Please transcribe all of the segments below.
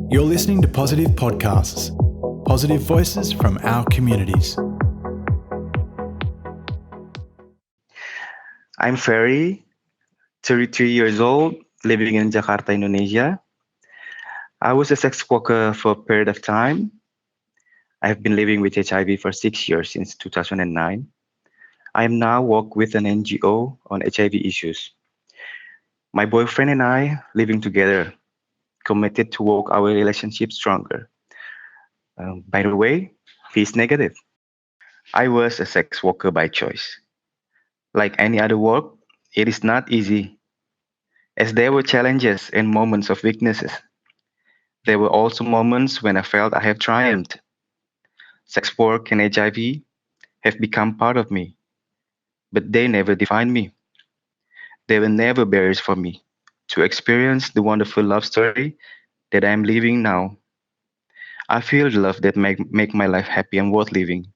You're listening to Positive Podcasts, positive voices from our communities. I'm Ferry, 33 years old, living in Jakarta, Indonesia. I was a sex worker for a period of time. I have been living with HIV for 6 years since 2009. I am now work with an NGO on HIV issues. My boyfriend and I living together, committed to work our relationship stronger. By the way, he's negative. I was a sex worker by choice. Like any other work, it is not easy, as there were challenges and moments of weaknesses. There were also moments when I felt I have triumphed. Sex work and HIV have become part of me, but they never defined me. They were never barriers for me to experience the wonderful love story that I am living now. I feel the love that make my life happy and worth living.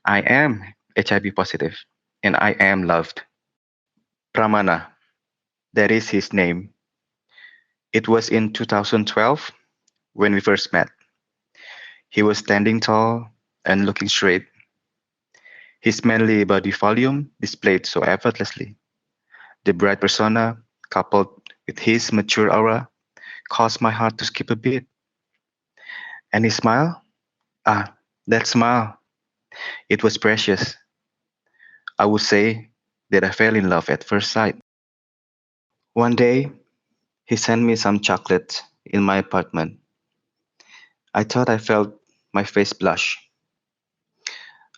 I am HIV positive, and I am loved. Pramana, that is his name. It was in 2012 when we first met. He was standing tall and looking straight. His manly body volume displayed so effortlessly. The bright persona, coupled with his mature aura, caused my heart to skip a beat. And his smile? Ah, that smile. It was precious. I would say that I fell in love at first sight. One day, he sent me some chocolate in my apartment. I thought I felt my face blush.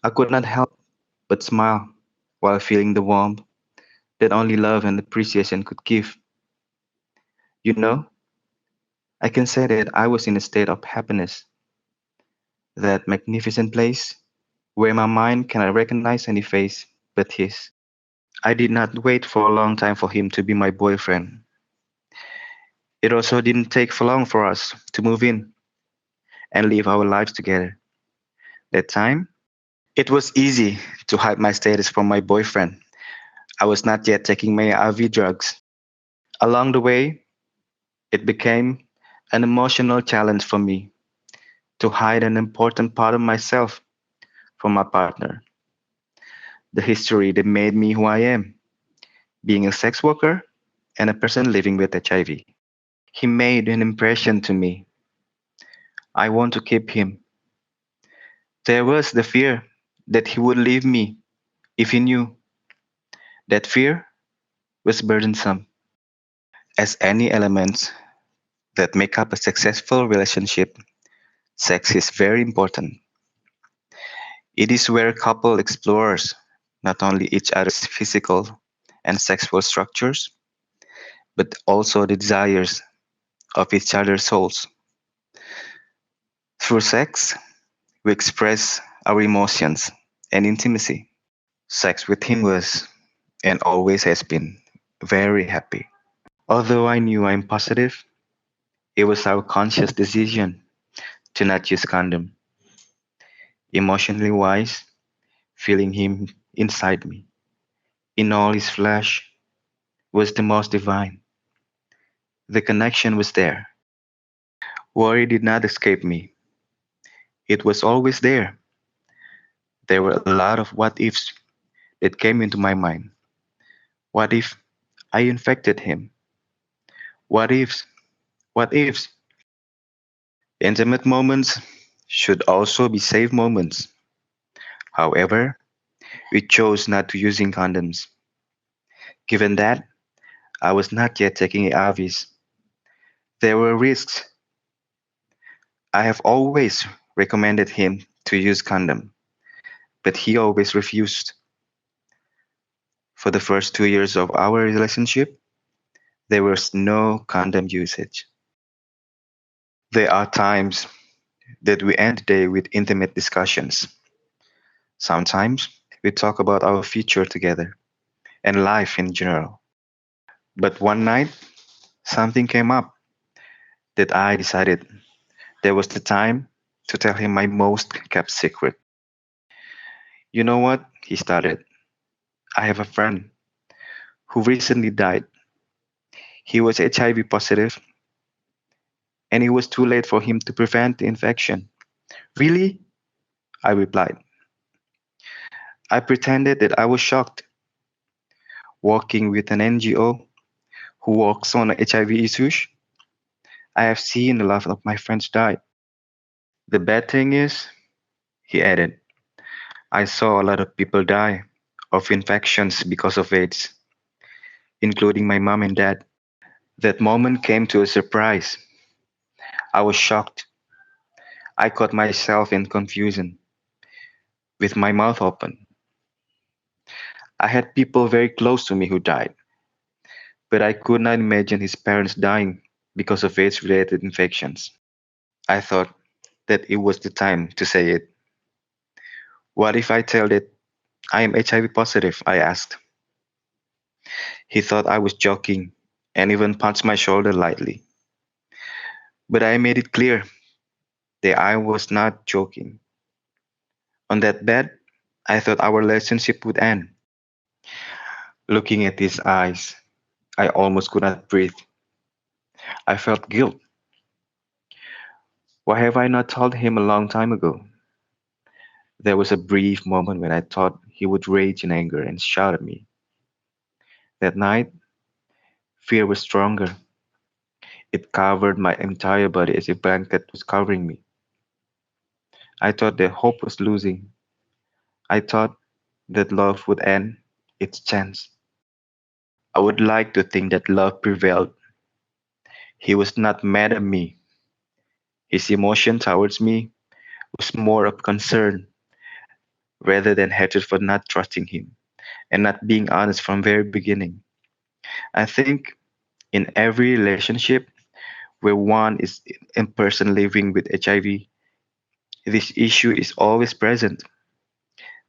I could not help but smile while feeling the warmth that only love and appreciation could give. You know, I can say that I was in a state of happiness, that magnificent place where my mind cannot recognize any face but his. I did not wait for a long time for him to be my boyfriend. It also didn't take for long for us to move in and live our lives together. That time, it was easy to hide my status from my boyfriend. I was not yet taking my IV drugs. Along the way, it became an emotional challenge for me to hide an important part of myself from my partner. The history that made me who I am, being a sex worker and a person living with HIV. He made an impression to me. I want to keep him. There was the fear that he would leave me if he knew. That fear was burdensome, as any elements that make up a successful relationship. Sex is very important. It is where a couple explores not only each other's physical and sexual structures, but also the desires of each other's souls. Through sex, we express our emotions and intimacy. Sex with him was, and always has been, very happy. Although I knew I'm positive, it was our conscious decision to not use condom. Emotionally wise, feeling him inside me, in all his flesh, was the most divine. The connection was there. Worry did not escape me. It was always there. There were a lot of what ifs that came into my mind. What if I infected him? What ifs? What ifs? Intimate moments should also be safe moments. However, we chose not to using condoms. Given that I was not yet taking ARVs, there were risks. I have always recommended him to use condom, but he always refused. For the first 2 years of our relationship, there was no condom usage. There are times that we end the day with intimate discussions. Sometimes we talk about our future together and life in general. But one night, something came up that I decided there was the time to tell him my most kept secret. You know what? He started. I have a friend who recently died. He was HIV positive and it was too late for him to prevent the infection. Really? I replied. I pretended that I was shocked. Working with an NGO who works on HIV issues, I have seen a lot of my friends die. The bad thing is, he added, I saw a lot of people die of infections because of AIDS, including my mom and dad. That moment came to a surprise. I was shocked. I caught myself in confusion, with my mouth open. I had people very close to me who died, but I could not imagine his parents dying because of AIDS related infections. I thought that it was the time to say it. What if I tell that I am HIV positive? I asked. He thought I was joking and even punched my shoulder lightly. But I made it clear that I was not joking. On that bed, I thought our relationship would end. Looking at his eyes, I almost could not breathe. I felt guilt. Why have I not told him a long time ago? There was a brief moment when I thought he would rage in anger and shout at me. That night, fear was stronger. It covered my entire body as if a blanket was covering me. I thought that hope was losing. I thought that love would end its chance. I would like to think that love prevailed. He was not mad at me. His emotion towards me was more of concern rather than hatred for not trusting him and not being honest from very beginning. I think in every relationship where one is in person living with HIV, this issue is always present.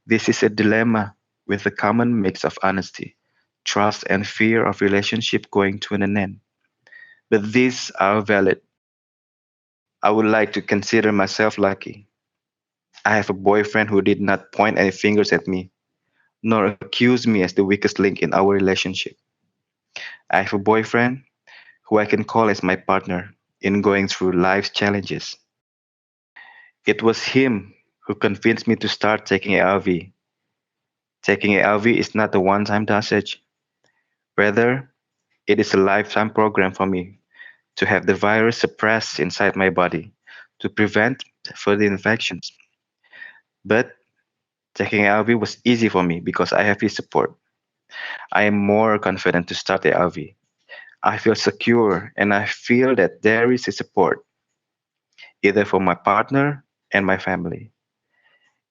This is a dilemma with a common mix of honesty, trust, and fear of relationship going to an end. But these are valid. I would like to consider myself lucky. I have a boyfriend who did not point any fingers at me, nor accuse me as the weakest link in our relationship. I have a boyfriend who I can call as my partner in going through life's challenges. It was him who convinced me to start taking ARV. Taking ARV is not a one time dosage. Rather, it is a lifetime program for me to have the virus suppressed inside my body to prevent further infections. But taking ARV was easy for me because I have his support. I am more confident to start ARV. I feel secure and I feel that there is a support, either for my partner and my family.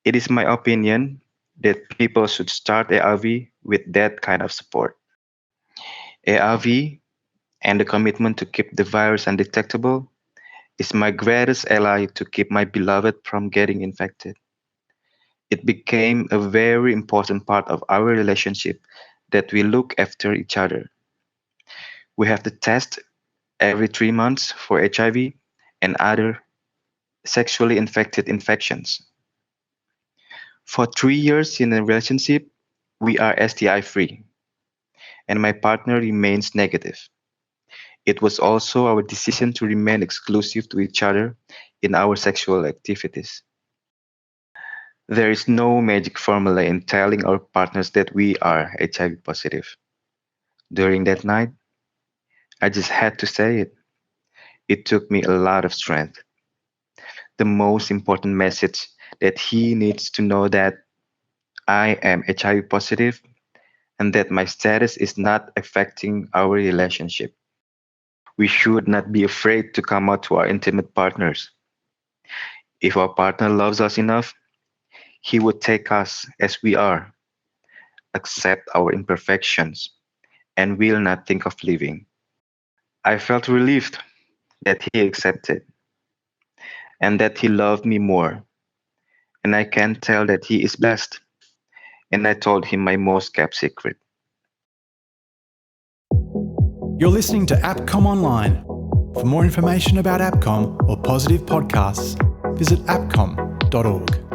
It is my opinion that people should start ARV with that kind of support. ARV and the commitment to keep the virus undetectable is my greatest ally to keep my beloved from getting infected. It became a very important part of our relationship that we look after each other. We have to test every 3 months for HIV and other sexually infected infections. For 3 years in a relationship, we are STI free, and my partner remains negative. It was also our decision to remain exclusive to each other in our sexual activities. There is no magic formula in telling our partners that we are HIV positive. During that night, I just had to say it. It took me a lot of strength. The most important message that he needs to know that I am HIV positive and that my status is not affecting our relationship. We should not be afraid to come out to our intimate partners. If our partner loves us enough, he would take us as we are, accept our imperfections, and will not think of leaving. I felt relieved that he accepted and that he loved me more, and I can tell that he is blessed. And I told him my most kept secret. You're listening to APCOM Online. For more information about APCOM or positive podcasts, visit apcom.org.